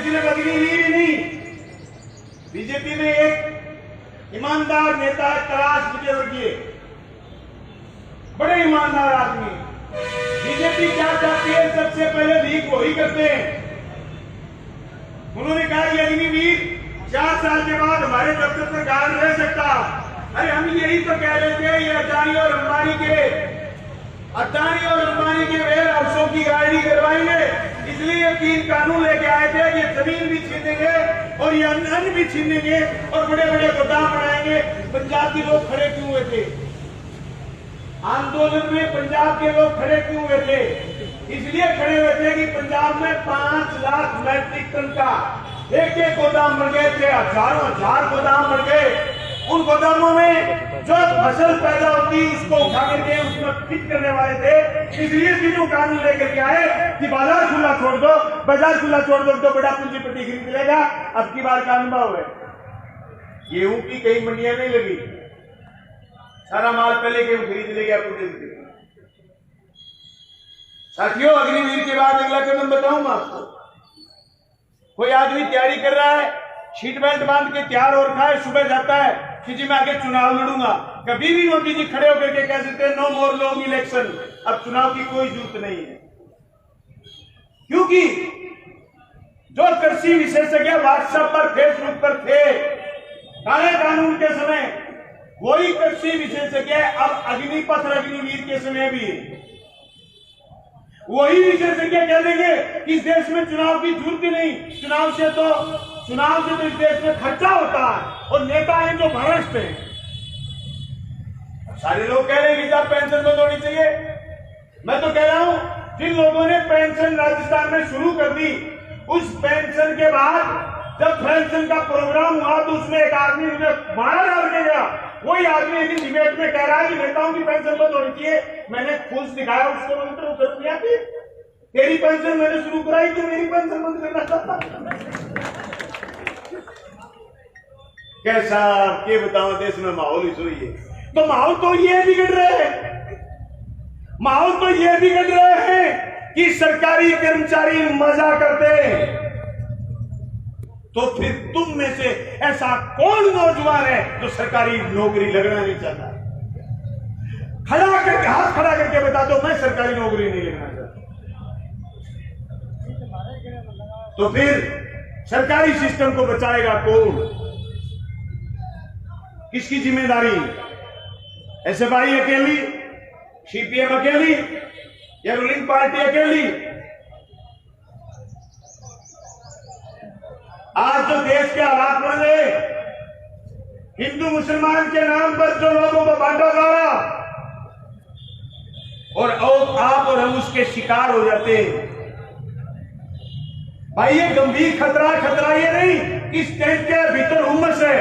सिर्फ अग्निवीर ही नहीं, बीजेपी में एक ईमानदार नेता है कैलाश विजयवर्गीय, बड़े ईमानदार आदमी। बीजेपी क्या चाहती है, सबसे पहले लीक वही करते हैं। उन्होंने कहा कि अग्निवीर 4 साल के बाद हमारे दफ्तर पर गार्ड रह सकता। अरे हम यही तो कह रहे थे, ये अदानी और अंबानी के वेयर हाउसों की गाड़ी करवाएंगे, इसलिए 3 कानून लेके आए थे। ये जमीन भी छीनेंगे और ये अन्न भी छीनेंगे और बड़े बड़े गोदाम बनाएंगे। पंजाब के लोग खड़े क्यों हुए थे आंदोलन में? पंजाब के लोग खड़े क्यों हुए थे? इसलिए खड़े हुए थे कि पंजाब में 5 लाख मैट्रिक टन का एक गोदाम बन गए थे, हजारों हजार गोदाम बन गए। उन गोदामों में जो फसल पैदा होती उसको उठा करके उसमें फिट करने वाले थे। इसलिए तीनों कानून लेकर के आए कि बाजार खुला छोड़ दो, बाजार खुला छोड़ दो तो बड़ा पूंजीपति खरीद लेगा। अब की बार कानून हुआ है, गेहूं की कई मंडियां नहीं लगी, सारा माल पहले गेहूं खरीद ले गया पूरे। साथियों, अग्निवीर के बाद अगला कदम बताऊं आपको। कोई आदमी तैयारी कर रहा है, सीट बेल्ट बांध के तैयार हो रखा है, सुबह जाता है कि जी मैं आगे चुनाव लड़ूंगा। कभी भी मोदी जी खड़े होकर के कह देते हैं नो मोर लॉन्ग इलेक्शन, अब चुनाव की कोई जरूरत नहीं है, क्योंकि जो कृषि विशेषज्ञ व्हाट्सएप पर फेसबुक पर थे काले कानून के समय, वही कृषि विशेषज्ञ अब अग्निपथ और अग्निवीर के समय भी है। वही विशेषज्ञ कह देंगे कि इस देश में चुनाव की जरूरत ही नहीं, चुनाव से तो इस देश में खर्चा होता है और नेता हैं जो भ्रष्ट हैं। सारे लोग कह रहे हैं कि साहब पेंशन बंद होनी चाहिए। मैं तो कह रहा हूं, जिन लोगों ने पेंशन राजस्थान में शुरू कर दी, उस पेंशन के बाद जब पेंशन का प्रोग्राम हुआ तो उसमें एक आदमी मुझे मारा डाल के गया। वही आदमी एक डिबेट में कह रहा है कि नेताओं की पेंशन बंद होनी चाहिए। मैंने खुद दिखाया उसको, मतलब जरूरत नहीं आती, तेरी पेंशन मैंने शुरू कराई तो मेरी पेंशन बंद करना चाहता। कैसा के बताओ, देश में माहौल ही सोई है। तो माहौल तो ये बिगड़ रहे हैं, माहौल तो ये बिगड़ रहे हैं कि सरकारी कर्मचारी मजा करते हैं। तो फिर तुम में से ऐसा कौन नौजवान है जो सरकारी नौकरी लगना नहीं चाहता? खड़ा करके, हाथ खड़ा करके बता दो मैं सरकारी नौकरी नहीं लगना चाहता। तो फिर सरकारी सिस्टम को बचाएगा कौन? किसकी जिम्मेदारी? एसएफआई अकेली, सीपीएम अकेली या रूलिंग पार्टी अकेली? आज जो देश के हालात बन गए, हिंदू मुसलमान के नाम पर जो लोगों को बांटा जा रहा और आप और हम उसके शिकार हो जाते हैं। भाई ये गंभीर खतरा ये नहीं कि स्टेट के भीतर उमस है,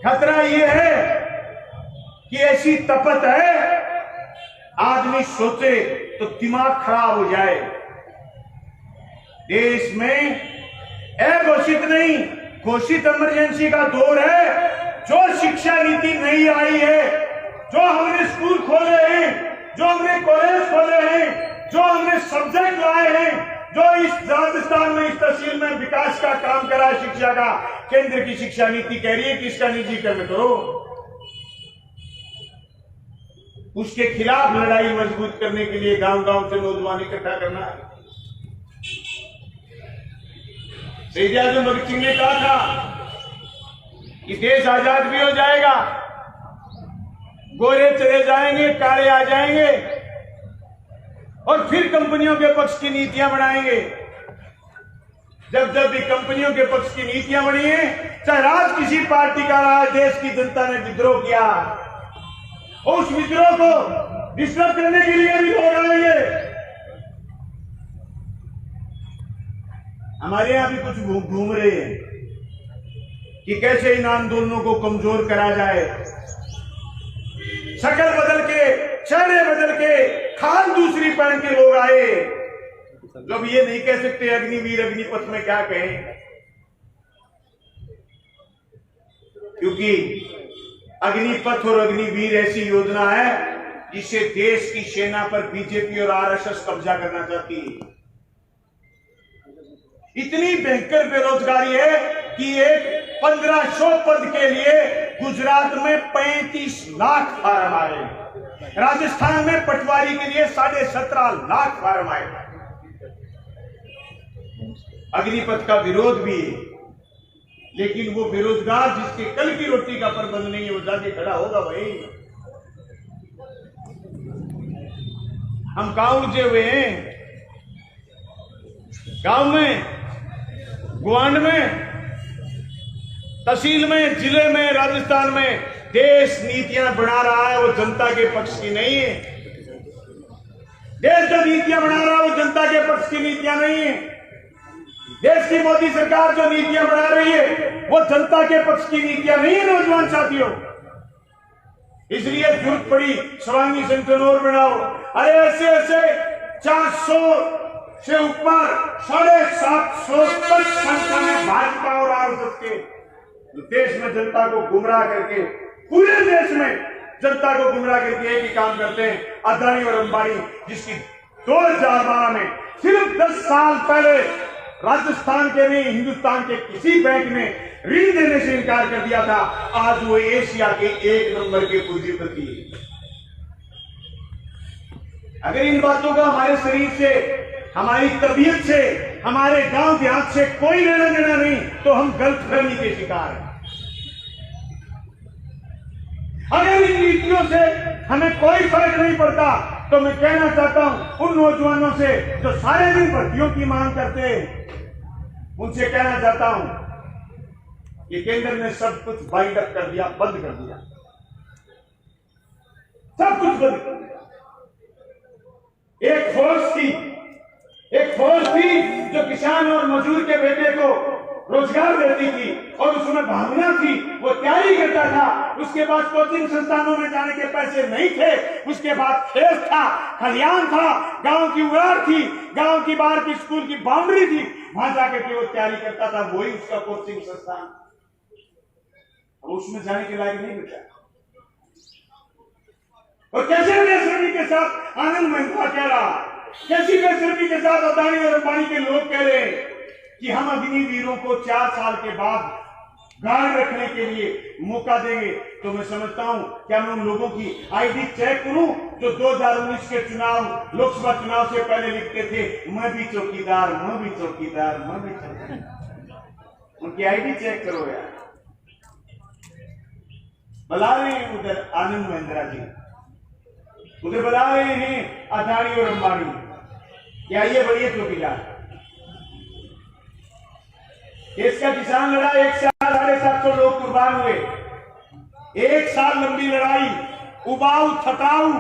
खतरा ये है कि ऐसी तपत है आदमी सोचे तो दिमाग खराब हो जाए। देश में अघोषित नहीं, घोषित इमरजेंसी का दौर है। जो शिक्षा नीति नहीं आई है, जो हमने स्कूल खोले हैं, जो हमने कॉलेज खोले हैं, जो हमने सब्जेक्ट लाए हैं, जो इस राजस्थान में, इस तहसील में विकास का काम करा है शिक्षा का, केंद्र की शिक्षा नीति कह रही है कि इसका निजीकरण करो। उसके खिलाफ लड़ाई मजबूत करने के लिए गांव गांव से नौजवान इकट्ठा करना है। शहीद आजम भगत सिंह ने कहा था कि देश आजाद भी हो जाएगा, गोरे चले जाएंगे, काले आ जाएंगे और फिर कंपनियों के पक्ष की नीतियां बनाएंगे। जब भी कंपनियों के पक्ष की नीतियां बनी है, चाहे राज किसी पार्टी का रहा, देश की जनता ने विद्रोह किया और उस विद्रोह को डिस्टर्ब करने के लिए भी लोग आएंगे। हमारे यहां भी कुछ घूम रहे हैं कि कैसे इन आंदोलनों को कमजोर करा जाए। शक्ल बदल के, चेहरे बदल के, खान दूसरी पहन के लोग आए। जब ये नहीं कह सकते अग्निवीर अग्निपथ में क्या कहें, क्योंकि अग्निपथ और अग्निवीर ऐसी योजना है जिससे देश की सेना पर बीजेपी और आरएसएस कब्जा करना चाहती है। इतनी भयंकर बेरोजगारी है कि एक 1500 पद के लिए गुजरात में 35 लाख फार्म आए, राजस्थान में पटवारी के लिए 17.5 लाख फार्म आए। अग्निपथ का विरोध भी है, लेकिन वो बेरोजगार जिसके कल की रोटी का प्रबंध नहीं है वो जाके खड़ा होगा वही। हम गांव उलझे हुए हैं, गांव में, गुआंड में, तहसील में, जिले में, राजस्थान में देश नीतियां बना रहा है वो जनता के पक्ष की नहीं है। देश जो नीतियां बना रहा है वो जनता के पक्ष की नीतियां नहीं है। देश की मोदी सरकार जो नीतियां बना रही है वो जनता के पक्ष की नीतियां नहीं है नौजवान साथियों। इसलिए जरूरत पड़ी स्वांगी संगठन और बनाओ। अरे ऐसे ऐसे 400 से ऊपर 750 तक संख्या में भाजपा और आरएसएस के देश में जनता को गुमराह करके, पूरे देश में जनता को गुमराह करके एक ही काम करते हैं, अदानी और अंबानी, जिसकी 2012 में सिर्फ 10 साल पहले राजस्थान के नहीं हिंदुस्तान के किसी बैंक ने ऋण देने से इनकार कर दिया था, आज वो एशिया के 1 नंबर के पूंजीपति है। अगर इन बातों का हमारे शरीर से, हमारी तबीयत से, हमारे गांव देहात से कोई लेना देना नहीं तो हम गलतफहमी के शिकार हैं। अगर इन नीतियों से हमें कोई फर्क नहीं पड़ता तो मैं कहना चाहता हूं उन नौजवानों से जो सारे दिन भर्तियों की मांग करते हैं, उनसे कहना चाहता हूं कि केंद्र ने सब कुछ बाइंड अप कर दिया, बंद कर दिया, सब कुछ बंद कर दिया। एक फोर्स थी जो किसान और मजदूर के बेटे को रोजगार देती थी और उसमें भावना थी, वो तैयारी करता था। उसके बाद कोचिंग संस्थानों में जाने के पैसे नहीं थे, उसके बाद खेत था, खलियान था, गांव की उड़ार थी, गांव की बाहर की स्कूल की बाउंड्री थी, वहां जाकर के वो तैयारी करता था, वही उसका कोचिंग संस्थान। उसमें जाने के लायक नहीं बचा। और कैसे बेशर्मी के साथ आनंद महिंद्रा कह रहा, कैसी बेशर्मी के साथ अदानी और अंबानी के लोग कह रहे हैं कि हम अग्निवीरों को 4 साल के बाद गार्ड रखने के लिए मौका देंगे। तो मैं समझता हूं क्या मैं उन लोगों की आईडी चेक करूं जो 2019 के चुनाव, लोकसभा चुनाव से पहले लिखते थे मैं भी चौकीदार, मैं भी चौकीदार, मैं भी चौकीदार। उनकी आईडी चेक करो यार। बुला रहे हैं उधर आनंद महिंद्रा जी, उधर बुला रहे हैं अदानी और अंबानी, क्या ये बढ़िया चौकीदार। देश का किसान लड़ा, 1 साल 750 लोग कुर्बान हुए, 1 साल लंबी लड़ाई, उबाऊ थकाऊ,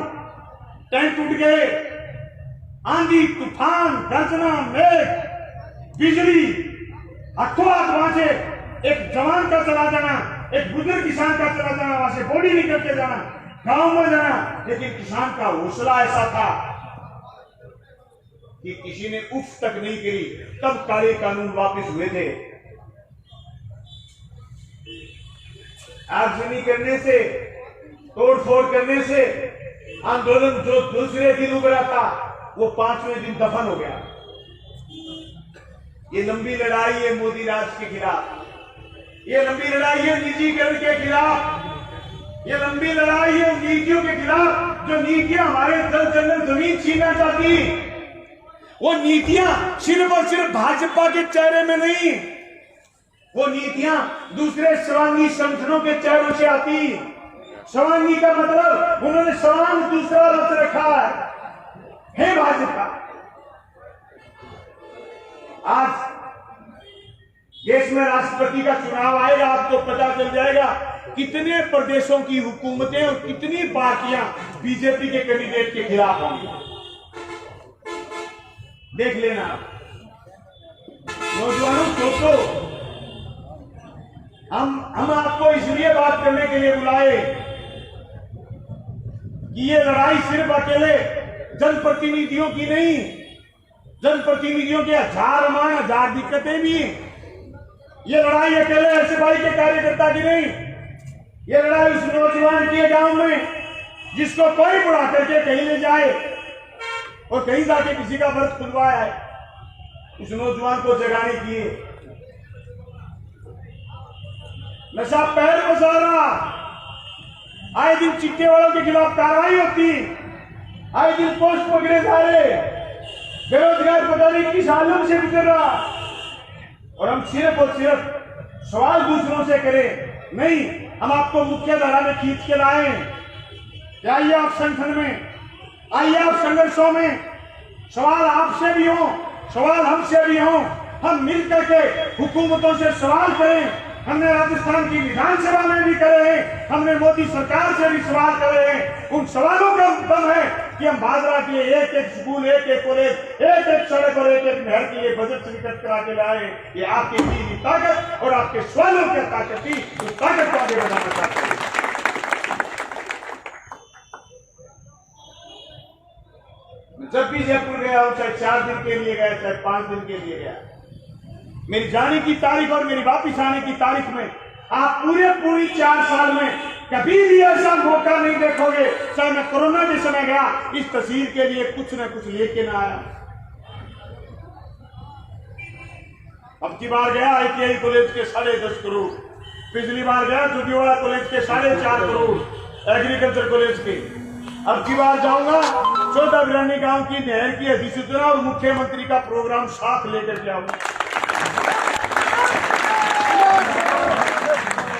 टैंक टूट गए, आंधी तूफान, गर्जना, मेघ, बिजली, हाथों हाथ वहां से एक जवान का चला जाना, एक बुजुर्ग किसान का चला जाना, वहां से बॉडी निकल के जाना, गांव में जाना। लेकिन किसान का हौसला ऐसा था कि किसी ने उफ तक नहीं करी। तब काले कानून वापस हुए थे। आगजनी करने से, तोड़फोड़ करने से आंदोलन जो दूसरे दिन उभरा था वो 5वें दिन दफन हो गया। ये लंबी लड़ाई है मोदी राज के खिलाफ, ये लंबी लड़ाई है निजीकरण के खिलाफ, ये लंबी लड़ाई है नीतियों के खिलाफ जो नीतियां हमारे जल जंगल जमीन छीनना चाहती। वो नीतियां सिर्फ और सिर्फ भाजपा के चेहरे में नहीं, वो नीतियां दूसरे स्वांगी संगठनों के चेहरों से आती। स्वांगी का मतलब उन्होंने स्वांग दूसरा रच रखा है भाजपा। आज देश में राष्ट्रपति का चुनाव आएगा, आपको पता चल जाएगा कितने प्रदेशों की हुकूमतें और कितनी पार्टियां बीजेपी के कैंडिडेट के खिलाफ होंगी। देख लेना। नौजवानों सोचो, हम आपको इसलिए बात करने के लिए बुलाए कि ये लड़ाई सिर्फ अकेले जनप्रतिनिधियों की नहीं, जनप्रतिनिधियों के हजार दिक्कतें भी। ये लड़ाई अकेले ऐसे भाई के कार्यकर्ता की नहीं, ये लड़ाई उस नौजवान की गांव में जिसको कोई बुढ़ा करके कहीं ले जाए और कहीं जाके किसी का व्रत खुलवाया है। उस नौजवान को जगाने की नशा पैर बसा रहा, आए दिन चिट्टे वालों के खिलाफ कार्रवाई होती, आए दिन पोस्ट पकड़े जा रहे, बेरोजगार पता नहीं किस आलम से गुजर रहा, और हम सिर्फ और सिर्फ सवाल दूसरों से करें। नहीं, हम आपको मुख्य धारा में खींच के लाए। आइए आप संगठन में, आइए आप संघर्षों में, सवाल आपसे भी हो, सवाल हमसे भी हो, हम मिल करके हुकूमतों से सवाल करें। हमने राजस्थान की विधानसभा में भी करे हैं, हमने मोदी सरकार से भी सवाल करे हैं। उन सवालों का दम है कि हम भादरा के एक एक स्कूल, एक एक कॉलेज, एक एक सड़क और एक एक नहर के लिए बजट स्वीकृत करा के लाए। ये आपकी दीनी ताकत और आपके सवालों की ताकत थी, उस ताकत को आगे बढ़ाना चाहते हैं। जब भी जयपुर गया हूं, चाहे 4 दिन के लिए गया, चाहे 5 दिन के लिए गया, मेरी जाने की तारीख और मेरी वापिस आने की तारीख में आप पूरी 4 साल में कभी भी ऐसा मौका नहीं देखोगे। चाहे मैं कोरोना के समय गया, इस तस्वीर के लिए कुछ न कुछ लेके ना आया। अब की बार गया ITI कॉलेज के 10.5 करोड़, पिछली बार गया जोगिवाड़ा कॉलेज के 4.5 करोड़, एग्रीकल्चर कॉलेज के। अब की बार जाऊंगा 14 बिरानी गांव की नहर की अधिसूचना और मुख्यमंत्री का प्रोग्राम साथ लेकर के आऊंगा।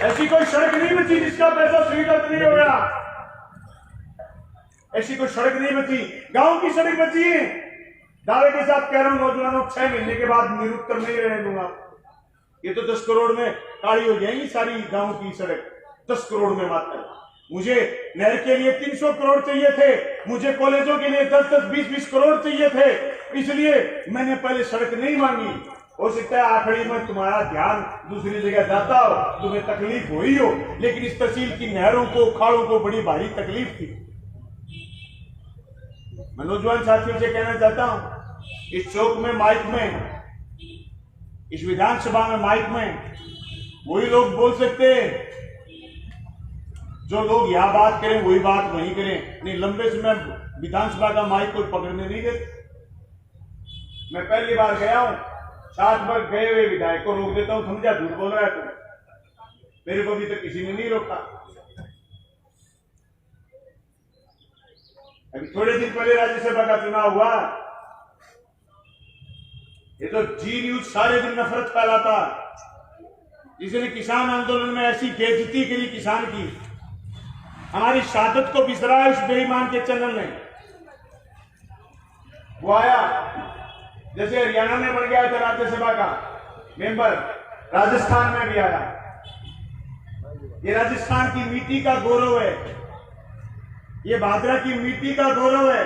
ऐसी कोई सड़क नहीं बची जिसका पैसा स्वीकृत नहीं हो गया, ऐसी कोई सड़क नहीं बची। गांव की सड़क बची है, दावे के साथ कह रहा हूं नौजवानों, 6 महीने के बाद निरुत्तर नहीं रहने दूंगा। ये तो 10 करोड़ में काली हो जाएंगी सारी गांव की सड़क, 10 करोड़ में मात्र। मुझे नहर के लिए 300 करोड़ चाहिए थे, मुझे कॉलेजों के लिए 10-10, 20-20 करोड़ चाहिए थे, इसलिए मैंने पहले सड़क नहीं मांगी। हो सकता है आखिरी में तुम्हारा ध्यान दूसरी जगह जाता हो, तुम्हें तकलीफ हुई हो, लेकिन इस तहसील की नहरों को, खाड़ों को बड़ी भारी तकलीफ थी। मैं नौजवान साथियों से कहना चाहता हूं, इस चौक में माइक में, इस विधानसभा में माइक में वही लोग बोल सकते हैं जो लोग यहां बात करें वही बात वहीं करें। नहीं, लंबे समय विधानसभा का माइक कोई पकड़ने नहीं देते। मैं पहली बार गया हूं, 7 बार गए हुए विधायक को रोक देता हूं, समझा झूठ बोल रहा है तू, मेरे को अभी तक किसी ने नहीं रोका। अभी थोड़े दिन पहले राज्यसभा का चुनाव हुआ, ये तो जी न्यूज सारे दिन नफरत फैलाता, जिसने किसान आंदोलन में ऐसी बेइज्जती करी किसान की, हमारी शहादत को बिसराया उस बेईमान के चैनल ने। वो आया जैसे हरियाणा में बन गया था राज्यसभा का मेंबर, राजस्थान में भी आया। ये राजस्थान की मिट्टी का गौरव है, ये भादरा की मिट्टी का गौरव है।